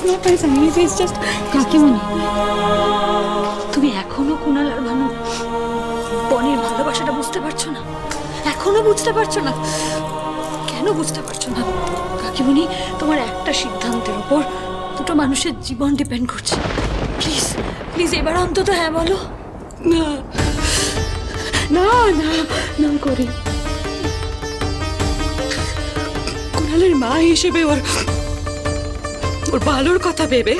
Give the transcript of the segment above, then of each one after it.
not my son. He's just কাকিমণি। তুমি এখনো কুণাল আর ভানু বনের ভালোবাসাটা বুঝতে পারছো না? এখনো বুঝতে পারছো না? কেন বুঝতে পারছো না কাকিমণি? তোমার একটা সিদ্ধান্তের উপর দুটো মানুষের জীবন ডিপেন্ড করছে। প্লিজ প্লিজ এবার অন্তত হ্যাঁ বলো। না না না না করে কুণালের মা হিসেবে ওর ভালোর কথা ভেবে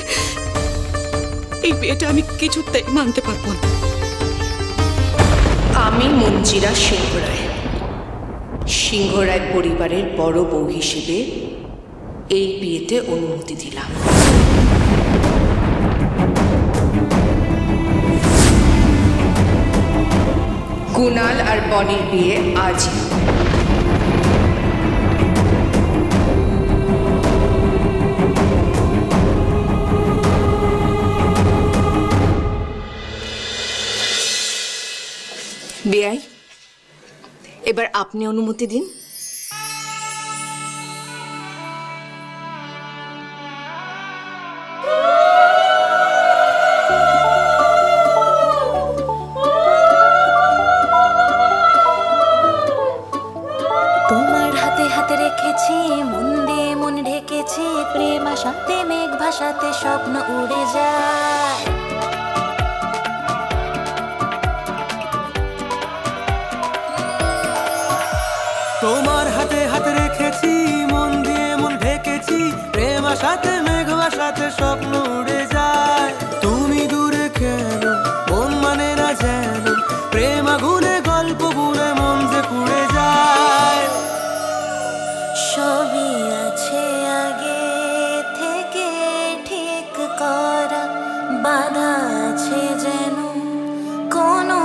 এই বিয়েটা আমি কিছুতেই মানতে পারবো না। আমি মঞ্জিরা সিংহরায়, সিংহরায় পরিবারের বড় বউ হিসেবে এই বিয়েতে অনুমতি দিলাম। কুণাল আর বনির বিয়ে আজই। বেআই, এবার আপনি অনুমতি দিন। তোমার হাতে হাতে রেখেছি, মন দিয়ে মন ঢেকেছি, প্রেম আশাতে মেঘ ভাসাতে স্বপ্ন উড়ে যায়। তোমার হাতে হাতে রেখেছি, মন দিয়ে মন ঢেকেছি, প্রেম আশাতে মেঘ ভাসাতে স্বপ্ন উড়ে যায়। তুমি দূরে কেন, মন মানে না যেন, প্রেম আগুনে গল্প বুনে মন যে পুড়ে যায়। সবই আছে আগে থেকে ঠিক করা, বাধা আছে যেন কোনো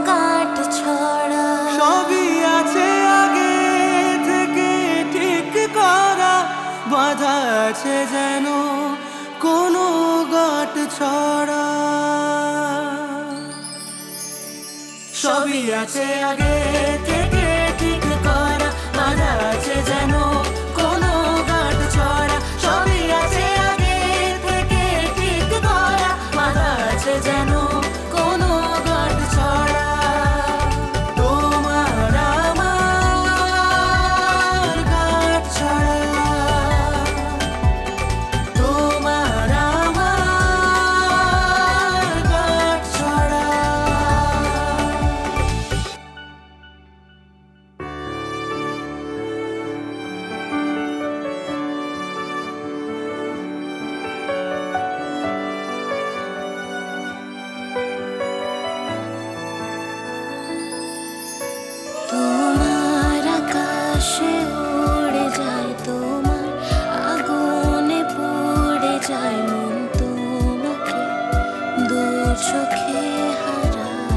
গাঁট ছড়া। সবই আছে আগে থেকে ঠিক করা, বাধা আছে যেন কোনো গাঁট ছড়া। সবই আছে আগে থেকে ঠিক করা, বাধা আছে যেন কোনো গাঁট ছড়া। সবই আছে আগে থেকে ঠিক করা, বাধা আছে যেন কোনো গাঁট ছড়া। তোমার আমার গাঁট ছড়া, তোমার আমার গাঁট ছড়া। তোমার আকাশে উড়ে যায়, তোমার আগুনে পড়ে যায় মন, তোমাকে দু চোখে হারায়।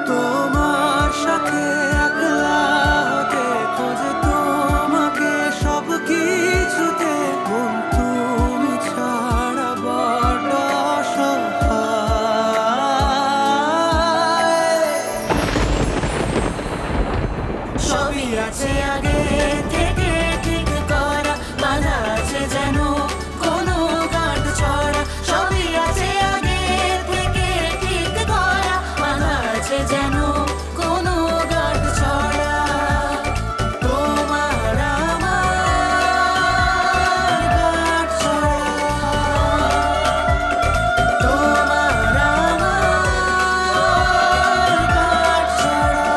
তোমার সাথে একলা হতে খোঁজে তোমাকে সব কিছুতে, মন তুমি ছাড়া বড় অসহায়। সবই আছে আগে থেকে ঠিক করা, বাধা আছে যেন কোনো গাঁট ছড়া। সবই আছে আগে থেকে ঠিক করা, বাধা আছে যেন কোনো গাঁট ছড়া। তোমার আমার গাঁট ছড়া, তোমার আমার গাঁট ছড়া।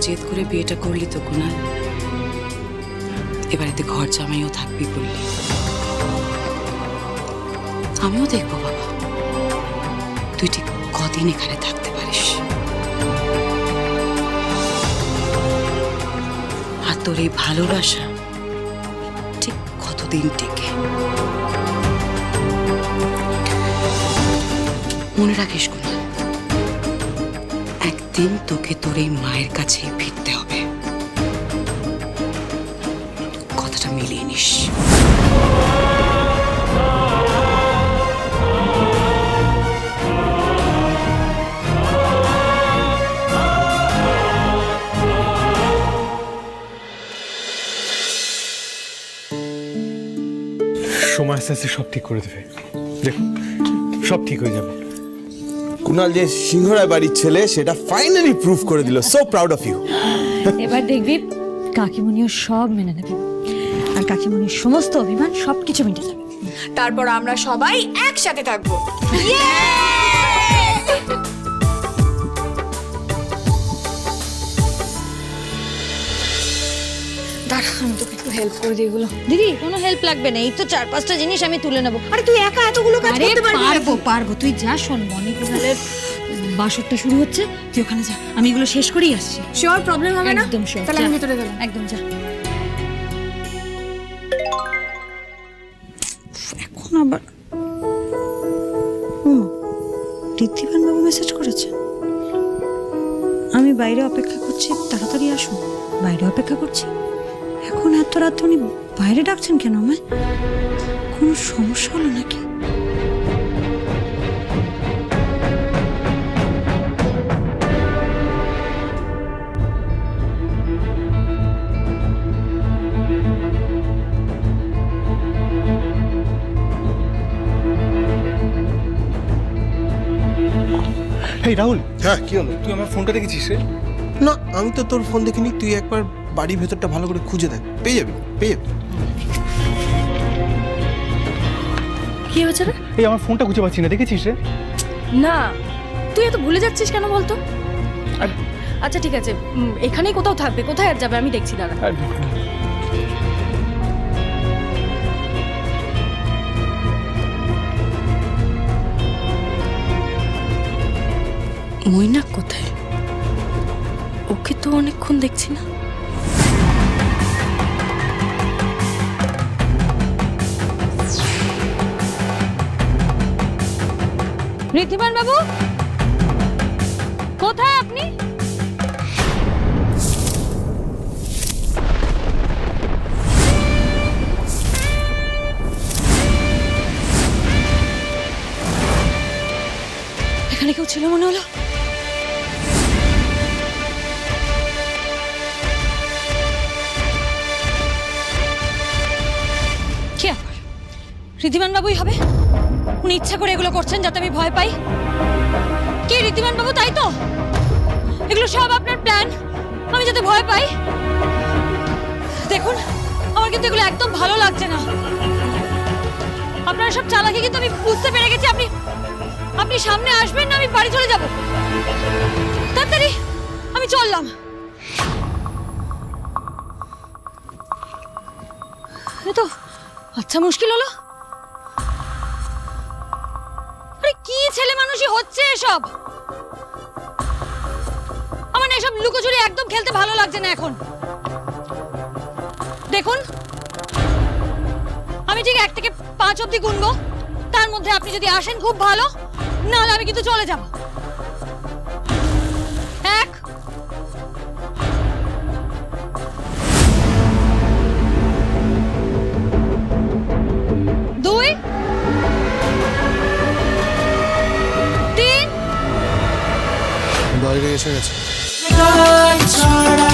জেদ করে বিয়েটা করলি তো কুনাল। এবারেতে ঘর জামাইও থাকবি বললি। আমিও দেখবো বাবা তুই ঠিক কদিন এখানে থাকতে পারিস, আর তোর এই ভালোবাসা ঠিক কতদিন টেকে। মনে রাখিস কুনাল, একদিন তোকে তোর এই মায়ের কাছেই ফিরতে হবে। কথাটা মিলিয়ে নিস। সময় আস্তে আস্তে সব ঠিক করে দেবে, দেখো সব ঠিক হয়ে যাবে। কুনাল যে সিংহরায় বাড়ির ছেলে সেটা ফাইনালি প্রুভ করে দিল। So proud of you. এবার দেখবি কাকিমণিও সব মেনে নেবে, আর কাকিমণির সমস্ত অভিমান সবকিছু মিটে যাবে। তারপর আমরা সবাই একসাথে থাকবো। আমি তোকে একটু হেল্প করে দিই এগুলো। দিদি কোনো হেল্প লাগবে না, এই তো 4-5টা জিনিস আমি তুলে নেবো। আরে তুই একা এতগুলো কাজ আরে করতে পারবি? পারবো তুই যা। শোন, বনি কুনালের বাসরটা শুরু হচ্ছে, তুই ওখানে যা, আমি এগুলো শেষ করেই আসছি। শিওর প্রবলেম হবে না? একদম sure। তাহলে আমি যা। ভেতরে গেলাম। একদম যা। এখন আবার ঋদ্ধিমান বাবু মেসেজ করেছে, আমি বাইরে অপেক্ষা করছি, তাড়াতাড়ি আসুন। বাইরে অপেক্ষা করছি, এখন এত রাত উনি বাইরে ডাকছেন কেন আমায়? কোনো সমস্যা হলো নাকি? এই রাহুল, হ্যাঁ কি হলো? তুই আমার ফোনটা দেখেছিস রে? না আমি তো তোর ফোন দেখিনি। তুই একবার বাড়ির ভেতরটা ভালো করে খুঁজে দেখ, পেয়ে যাবি পেয়ে যাবি। কি হয়েছে রে? এই আমার ফোনটা খুঁজে পাচ্ছি না, দেখেছিস রে? না, তুই এত ভুলে যাচ্ছিস কেন বলতো? আর- আচ্ছা ঠিক আছে, এখানেই কোথাও থাকবে, কোথায় আর যাবে আমি দেখছি, দাঁড়া। আর মৈনাক কোথায়? ওকে তো অনেকক্ষণ দেখছি না। ঋদ্ধিমান বাবু কোথায় আপনি? এখানে কেউ ছিল মনে হলো। কি আবার ঋদ্ধিমান বাবুই হবে? উনি ইচ্ছা করে এগুলো করছেন যাতে আমি ভয় পাই। কি ঋদ্ধিমান বাবু, তাই তো? এগুলো সব আপনার প্ল্যান, আমি যাতে ভয় পাই। দেখুন, আমার কিন্তু এগুলো একদম ভালো লাগছে না। আপনারা সব চালাকি কিন্তু আমি বুঝতে পেরে গেছি। আপনি সামনে আসবেন না, আমি বাড়ি চলে যাব। তাড়াতাড়ি আমি চললাম। এই তো আচ্ছা, মুশকিল হলো। আরে কি ছেলে মানুষই হচ্ছে এসব? আমার না এসব লুকোচুরি একদম খেলতে ভালো লাগছে না এখন। দেখুন, আমি ঠিক 1 থেকে 5 অবধি গুনবো, তার মধ্যে আপনি যদি আসেন খুব ভালো, নাহলে আমি কিন্তু চলে যাব। 1 2 3 বাইরে এসে গেছে। ছাড়া